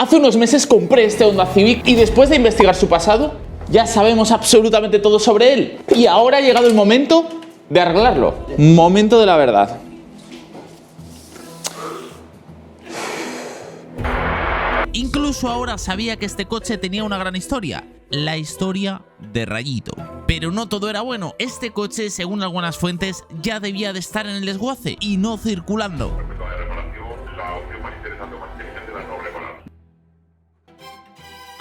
Hace unos meses compré este Honda Civic y después de investigar su pasado, ya sabemos absolutamente todo sobre él. Y ahora ha llegado el momento de arreglarlo. Momento de la verdad. Incluso ahora sabía que este coche tenía una gran historia, la historia de Rayito. Pero no todo era bueno, este coche, según algunas fuentes, ya debía de estar en el desguace y no circulando.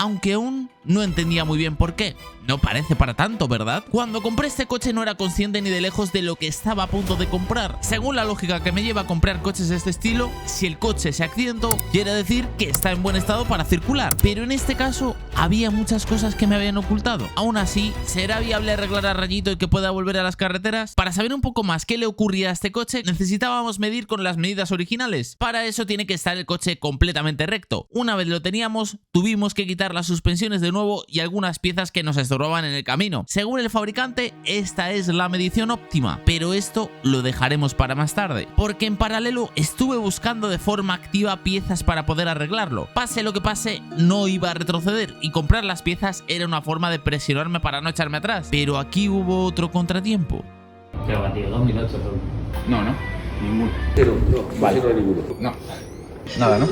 Aunque aún no entendía muy bien por qué. No parece para tanto, ¿verdad? Cuando compré este coche no era consciente ni de lejos de lo que estaba a punto de comprar. Según la lógica que me lleva a comprar coches de este estilo, si el coche se accidentó, quiere decir que está en buen estado para circular. Pero en este caso, había muchas cosas que me habían ocultado. Aún así, ¿será viable arreglar a Rayito y que pueda volver a las carreteras? Para saber un poco más qué le ocurría a este coche, necesitábamos medir con las medidas originales. Para eso tiene que estar el coche completamente recto. Una vez lo teníamos, tuvimos que quitar las suspensiones de nuevo y algunas piezas que nos estorbaban en el camino. Según el fabricante, esta es la medición óptima, pero esto lo dejaremos para más tarde, porque en paralelo estuve buscando de forma activa piezas para poder arreglarlo. Pase lo que pase, no iba a retroceder y comprar las piezas era una forma de presionarme para no echarme atrás. Pero aquí hubo otro contratiempo. Pero batido 2008. No, ninguno. Pero no, vale. Ninguno. No. Nada, ¿no?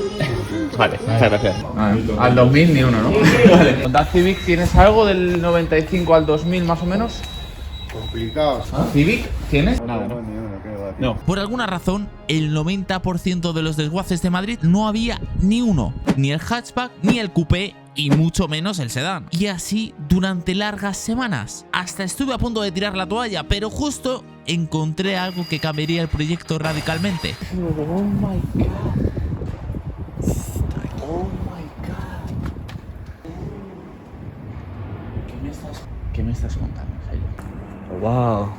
Vale, muchas gracias. Al 2000 ni uno, ¿no? Vale. ¿Honda Civic tienes algo del 95 al 2000 más o menos? Complicado. ¿Civic tienes? Nada, ¿no? No. Por alguna razón, el 90% de los desguaces de Madrid no había ni uno, ni el hatchback, ni el coupé y mucho menos el sedán. Y así durante largas semanas. Hasta estuve a punto de tirar la toalla, pero justo encontré algo que cambiaría el proyecto radicalmente. Oh my god. Oh my god. ¿Qué me estás contando, Jairo? Wow.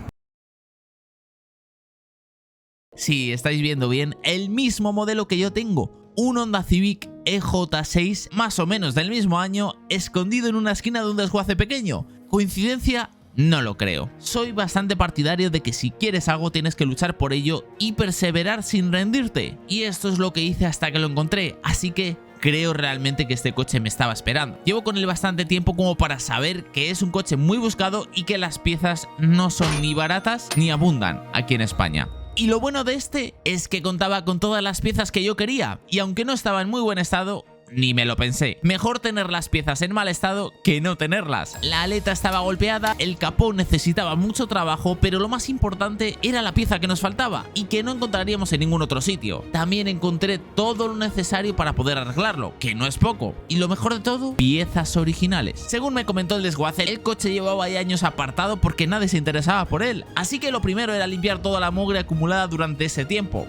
Sí, estáis viendo bien, el mismo modelo que yo tengo. Un Honda Civic EJ6, más o menos del mismo año, escondido en una esquina de un desguace pequeño. ¿Coincidencia? No lo creo. Soy bastante partidario de que si quieres algo tienes que luchar por ello y perseverar sin rendirte. Y esto es lo que hice hasta que lo encontré, así que creo realmente que este coche me estaba esperando. Llevo con él bastante tiempo como para saber que es un coche muy buscado y que las piezas no son ni baratas ni abundan aquí en España. Y lo bueno de este es que contaba con todas las piezas que yo quería, y aunque no estaba en muy buen estado, ni me lo pensé. Mejor tener las piezas en mal estado que no tenerlas. La aleta estaba golpeada, el capó necesitaba mucho trabajo, pero lo más importante era la pieza que nos faltaba y que no encontraríamos en ningún otro sitio. También encontré todo lo necesario para poder arreglarlo, que no es poco. Y lo mejor de todo, piezas originales. Según me comentó el desguace, el coche llevaba ya años apartado porque nadie se interesaba por él. Así que lo primero era limpiar toda la mugre acumulada durante ese tiempo.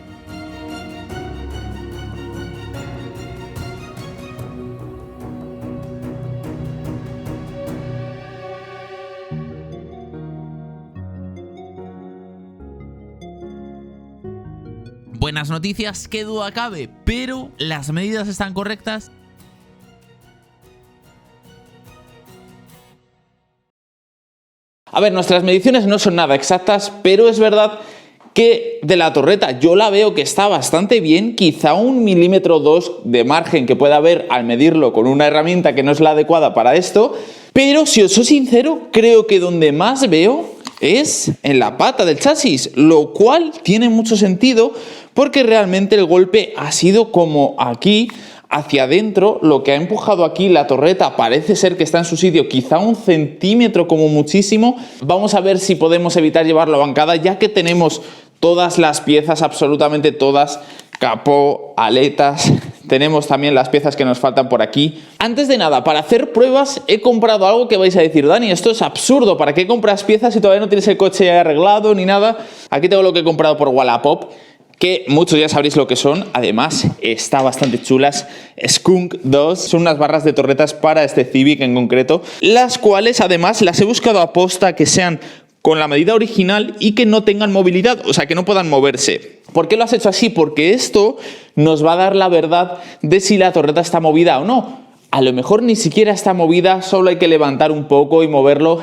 Buenas noticias, qué duda cabe, pero ¿las medidas están correctas? A ver, nuestras mediciones no son nada exactas, pero es verdad que de la torreta yo la veo que está bastante bien, quizá 1 milímetro o 2 de margen que pueda haber al medirlo con una herramienta que no es la adecuada para esto, pero si os soy sincero, creo que donde más veo es en la pata del chasis, lo cual tiene mucho sentido porque realmente el golpe ha sido como aquí hacia adentro, lo que ha empujado aquí la torreta parece ser que está en su sitio, quizá 1 centímetro como muchísimo. Vamos a ver si podemos evitar llevarlo a bancada, ya que tenemos todas las piezas, absolutamente todas, capó, aletas, tenemos también las piezas que nos faltan por aquí. Antes de nada, para hacer pruebas he comprado algo que vais a decir, Dani, esto es absurdo, ¿para qué compras piezas si todavía no tienes el coche arreglado ni nada? Aquí tengo lo que he comprado por Wallapop, que muchos ya sabréis lo que son, además está bastante chulas. Skunk 2 son unas barras de torretas para este Civic en concreto, las cuales además las he buscado a posta que sean con la medida original y que no tengan movilidad, o sea, que no puedan moverse. ¿Por qué lo has hecho así? Porque esto nos va a dar la verdad de si la torreta está movida o no. A lo mejor ni siquiera está movida, solo hay que levantar un poco y moverlo,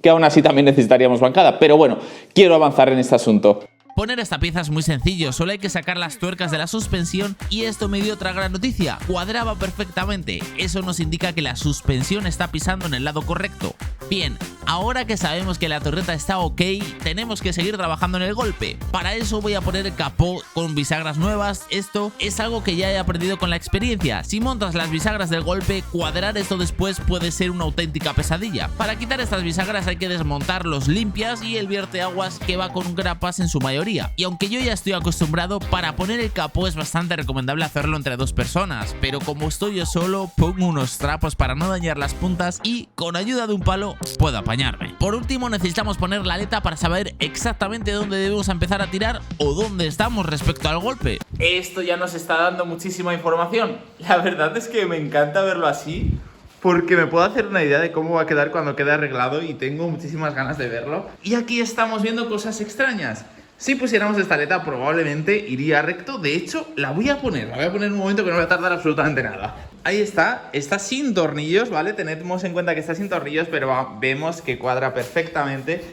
que aún así también necesitaríamos bancada. Pero bueno, quiero avanzar en este asunto. Poner esta pieza es muy sencillo, solo hay que sacar las tuercas de la suspensión y esto me dio otra gran noticia, cuadraba perfectamente, eso nos indica que la suspensión está pisando en el lado correcto. Bien, ahora que sabemos que la torreta está ok, tenemos que seguir trabajando en el golpe. Para eso voy a poner el capó con bisagras nuevas, esto es algo que ya he aprendido con la experiencia. Si montas las bisagras del golpe, cuadrar esto después puede ser una auténtica pesadilla. Para quitar estas bisagras hay que desmontar los limpias y el vierteaguas que va con grapas en su mayoría. Y aunque yo ya estoy acostumbrado, para poner el capó es bastante recomendable hacerlo entre dos personas, pero como estoy yo solo, pongo unos trapos para no dañar las puntas y con ayuda de un palo puedo apañarme. Por último, necesitamos poner la aleta para saber exactamente dónde debemos empezar a tirar o dónde estamos respecto al golpe. Esto ya nos está dando muchísima información. La verdad es que me encanta verlo así, porque me puedo hacer una idea de cómo va a quedar cuando quede arreglado y tengo muchísimas ganas de verlo. Y aquí estamos viendo cosas extrañas. Si pusiéramos esta aleta probablemente iría recto. De hecho, la voy a poner en un momento que no va a tardar absolutamente nada. Ahí está sin tornillos, ¿vale? Tenemos en cuenta que está sin tornillos, pero vemos que cuadra perfectamente.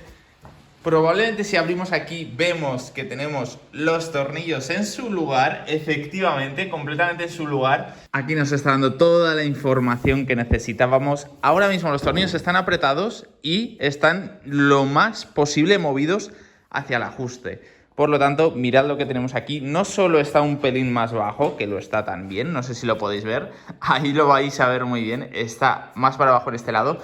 Probablemente si abrimos aquí vemos que tenemos los tornillos en su lugar, efectivamente, completamente en su lugar. Aquí nos está dando toda la información que necesitábamos. Ahora mismo los tornillos están apretados y están lo más posible movidos hacia el ajuste. Por lo tanto, mirad lo que tenemos aquí. No solo está un pelín más bajo, que lo está también, no sé si lo podéis ver, ahí lo vais a ver muy bien, está más para abajo en este lado,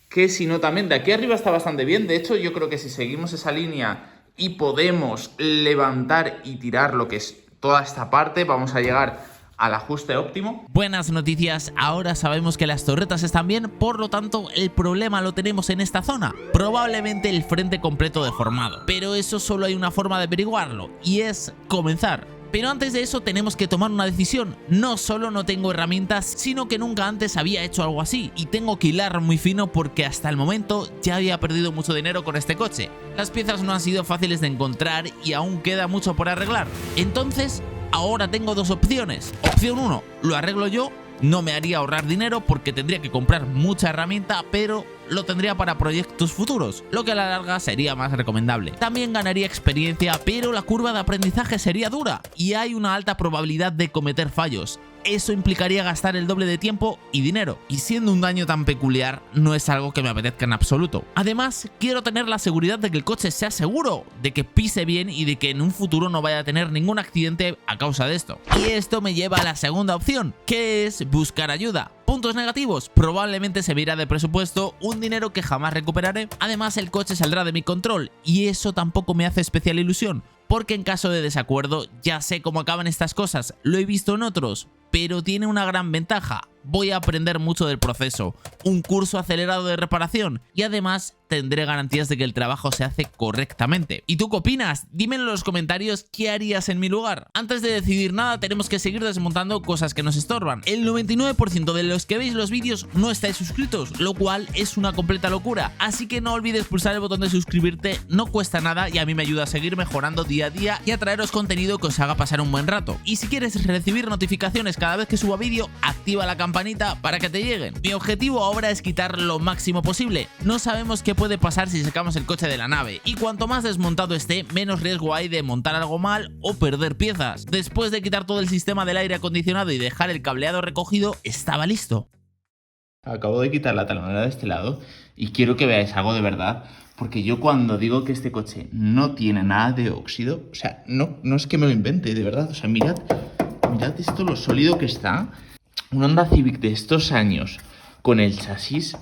que si no también de aquí arriba está bastante bien. De hecho, yo creo que si seguimos esa línea y podemos levantar y tirar lo que es toda esta parte, vamos a llegar al ajuste óptimo. Buenas noticias, ahora sabemos que las torretas están bien, por lo tanto el problema lo tenemos en esta zona, probablemente el frente completo deformado, pero eso solo hay una forma de averiguarlo y es comenzar. Pero antes de eso tenemos que tomar una decisión. No solo no tengo herramientas, sino que nunca antes había hecho algo así y tengo que hilar muy fino porque hasta el momento ya había perdido mucho dinero con este coche. Las piezas no han sido fáciles de encontrar y aún queda mucho por arreglar. Entonces, ahora tengo dos opciones. Opción 1, lo arreglo yo. No me haría ahorrar dinero porque tendría que comprar mucha herramienta, pero lo tendría para proyectos futuros, lo que a la larga sería más recomendable. También ganaría experiencia, pero la curva de aprendizaje sería dura y hay una alta probabilidad de cometer fallos. Eso implicaría gastar el doble de tiempo y dinero, y siendo un daño tan peculiar, no es algo que me apetezca en absoluto. Además, quiero tener la seguridad de que el coche sea seguro, de que pise bien y de que en un futuro no vaya a tener ningún accidente a causa de esto. Y esto me lleva a la segunda opción, que es buscar ayuda. Puntos negativos, probablemente se me irá de presupuesto, un dinero que jamás recuperaré. Además, el coche saldrá de mi control y eso tampoco me hace especial ilusión, porque en caso de desacuerdo ya sé cómo acaban estas cosas, lo he visto en otros, pero tiene una gran ventaja. Voy a aprender mucho del proceso, un curso acelerado de reparación y además tendré garantías de que el trabajo se hace correctamente. ¿Y tú qué opinas? Dímelo en los comentarios qué harías en mi lugar. Antes de decidir nada tenemos que seguir desmontando cosas que nos estorban. El 99% de los que veis los vídeos no estáis suscritos, lo cual es una completa locura. Así que no olvides pulsar el botón de suscribirte, no cuesta nada y a mí me ayuda a seguir mejorando día a día y a traeros contenido que os haga pasar un buen rato. Y si quieres recibir notificaciones cada vez que suba vídeo, activa la campanita para que te lleguen. Mi objetivo ahora es quitar lo máximo posible. No sabemos qué puede pasar si sacamos el coche de la nave y cuanto más desmontado esté, menos riesgo hay de montar algo mal o perder piezas. Después de quitar todo el sistema del aire acondicionado y dejar el cableado recogido, estaba listo. Acabo de quitar la talonera de este lado y quiero que veáis algo de verdad, porque yo cuando digo que este coche no tiene nada de óxido, o sea, no es que me lo invente, de verdad, o sea, mirad esto lo sólido que está. Un Honda Civic de estos años con el chasis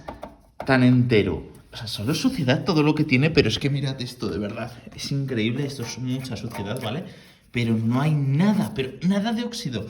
tan entero, o sea, solo suciedad todo lo que tiene, pero es que mirad esto, de verdad, es increíble, esto es mucha suciedad, ¿vale? Pero no hay nada, pero nada de óxido,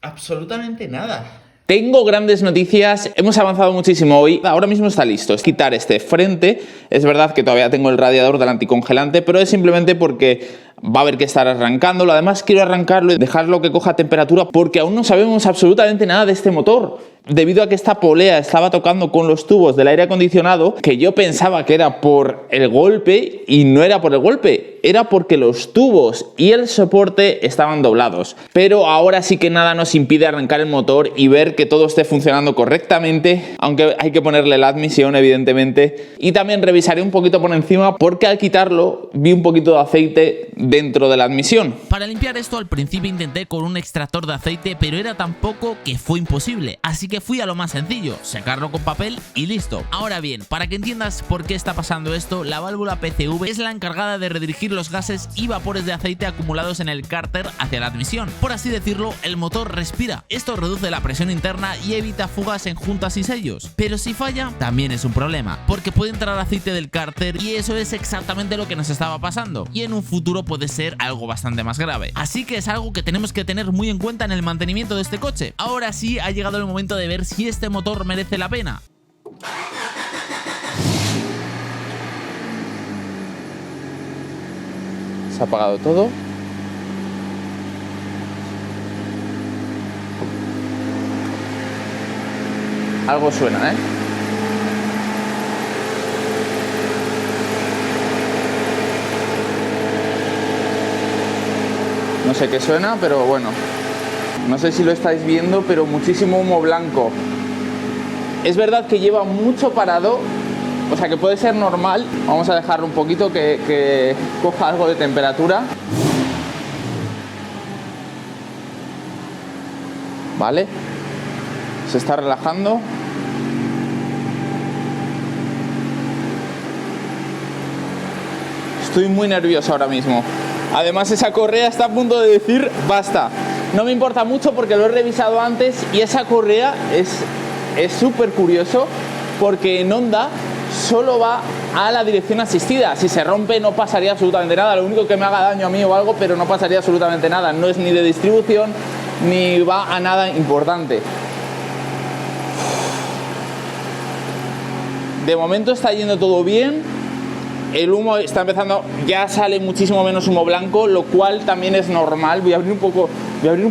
absolutamente nada. Tengo grandes noticias, hemos avanzado muchísimo hoy, ahora mismo está listo, es quitar este frente, es verdad que todavía tengo el radiador del anticongelante, pero es simplemente porque va a haber que estar arrancándolo, además quiero arrancarlo y dejarlo que coja temperatura porque aún no sabemos absolutamente nada de este motor. Debido a que esta polea estaba tocando con los tubos del aire acondicionado, que yo pensaba que era por el golpe y no era por el golpe. aceite era porque los tubos y el soporte estaban doblados. Pero ahora sí que nada nos impide arrancar el motor y ver que todo esté funcionando correctamente, aunque hay que ponerle la admisión evidentemente. Y también revisaré un poquito por encima porque al quitarlo vi un poquito de aceite dentro de la admisión. Para limpiar esto al principio intenté con un extractor de aceite, pero era tan poco que fue imposible, así que fui a lo más sencillo, secarlo con papel y listo. Ahora bien, para que entiendas por qué está pasando esto, la válvula PCV es la encargada de redirigir los gases y vapores de aceite acumulados en el cárter hacia la admisión. Por así decirlo, el motor respira. Esto reduce la presión interna y evita fugas en juntas y sellos. Pero si falla, también es un problema, porque puede entrar aceite del cárter y eso es exactamente lo que nos estaba pasando. Y en un futuro puede ser algo bastante más grave. Así que es algo que tenemos que tener muy en cuenta en el mantenimiento de este coche. Ahora sí ha llegado el momento de ver si este motor merece la pena. Se ha apagado todo. Algo suena, ¿eh? No sé qué suena, pero bueno. No sé si lo estáis viendo, pero muchísimo humo blanco. Es verdad que lleva mucho parado, o sea que puede ser normal. Vamos a dejarlo un poquito que coja algo de temperatura. Vale. Se está relajando. Estoy muy nervioso ahora mismo. Además esa correa está a punto de decir basta. No me importa mucho porque lo he revisado antes y esa correa es súper curioso porque en Honda solo va a la dirección asistida. Si se rompe no pasaría absolutamente nada. Lo único que me haga daño a mí o algo, pero no pasaría absolutamente nada. No es ni de distribución ni va a nada importante. De momento está yendo todo bien. El humo está empezando, ya sale muchísimo menos humo blanco, lo cual también es normal. Voy a abrir un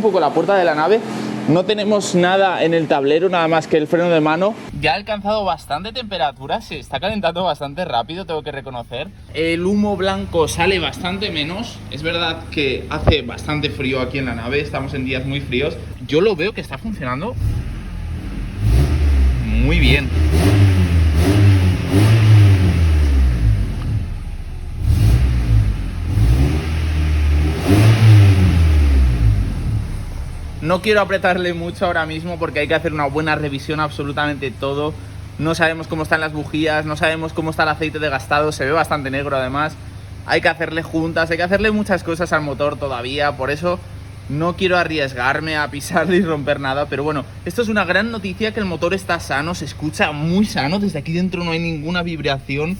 poco la puerta de la nave. No tenemos nada en el tablero, nada más que el freno de mano. Ya ha alcanzado bastante temperatura, se está calentando bastante rápido, tengo que reconocer. El humo blanco sale bastante menos. Es verdad que hace bastante frío aquí en la nave, estamos en días muy fríos. Yo lo veo que está funcionando muy bien. No quiero apretarle mucho ahora mismo porque hay que hacer una buena revisión absolutamente todo. No sabemos cómo están las bujías, no sabemos cómo está el aceite desgastado, se ve bastante negro además. Hay que hacerle juntas, hay que hacerle muchas cosas al motor todavía, por eso no quiero arriesgarme a pisarle y romper nada. Pero bueno, esto es una gran noticia, que el motor está sano, se escucha muy sano, desde aquí dentro no hay ninguna vibración.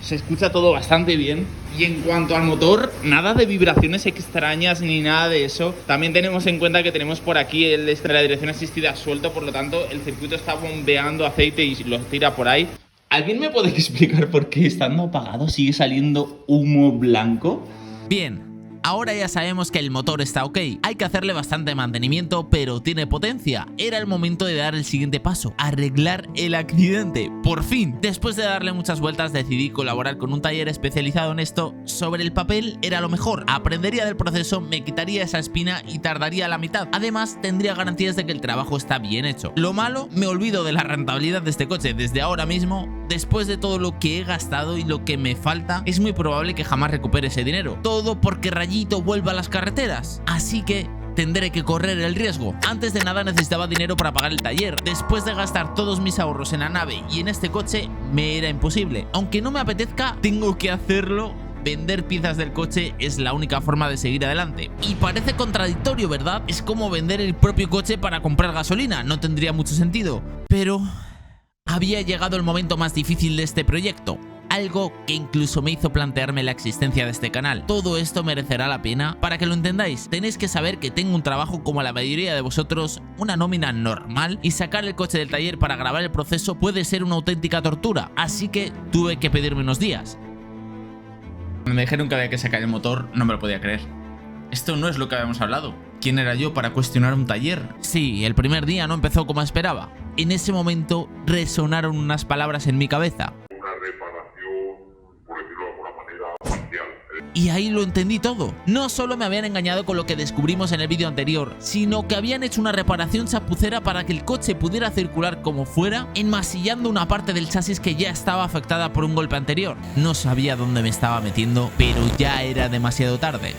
Se escucha todo bastante bien. Y en cuanto al motor, nada de vibraciones extrañas ni nada de eso. También tenemos en cuenta que tenemos por aquí el de la dirección asistida suelto, por lo tanto el circuito está bombeando aceite y lo tira por ahí. ¿Alguien me puede explicar por qué estando apagado sigue saliendo humo blanco? Bien. Ahora ya sabemos que el motor está ok, hay que hacerle bastante mantenimiento, pero tiene potencia. Era el momento de dar el siguiente paso, arreglar el accidente. Por fin, después de darle muchas vueltas decidí colaborar con un taller especializado en esto. Sobre el papel era lo mejor, aprendería del proceso, me quitaría esa espina y tardaría la mitad. Además tendría garantías de que el trabajo está bien hecho. Lo malo, me olvido de la rentabilidad de este coche desde ahora mismo. Después de todo lo que he gastado y lo que me falta, es muy probable que jamás recupere ese dinero. Todo porque Rayito vuelva a las carreteras. Así que tendré que correr el riesgo. Antes de nada necesitaba dinero para pagar el taller. Después de gastar todos mis ahorros en la nave y en este coche, me era imposible. Aunque no me apetezca, tengo que hacerlo. Vender piezas del coche es la única forma de seguir adelante. Y parece contradictorio, ¿verdad? Es como vender el propio coche para comprar gasolina. No tendría mucho sentido. Pero había llegado el momento más difícil de este proyecto. Algo que incluso me hizo plantearme la existencia de este canal. Todo esto merecerá la pena. Para que lo entendáis, tenéis que saber que tengo un trabajo como la mayoría de vosotros, una nómina normal, y sacar el coche del taller para grabar el proceso puede ser una auténtica tortura. Así que tuve que pedirme unos días. Cuando me dijeron que había que sacar el motor, no me lo podía creer. Esto no es lo que habíamos hablado. ¿Quién era yo para cuestionar un taller? Sí, el primer día no empezó como esperaba. En ese momento resonaron unas palabras en mi cabeza. Una reparación, por decirlo de alguna manera, parcial. Y ahí lo entendí todo. No solo me habían engañado con lo que descubrimos en el vídeo anterior, sino que habían hecho una reparación chapucera para que el coche pudiera circular como fuera, enmasillando una parte del chasis que ya estaba afectada por un golpe anterior. No sabía dónde me estaba metiendo, pero ya era demasiado tarde.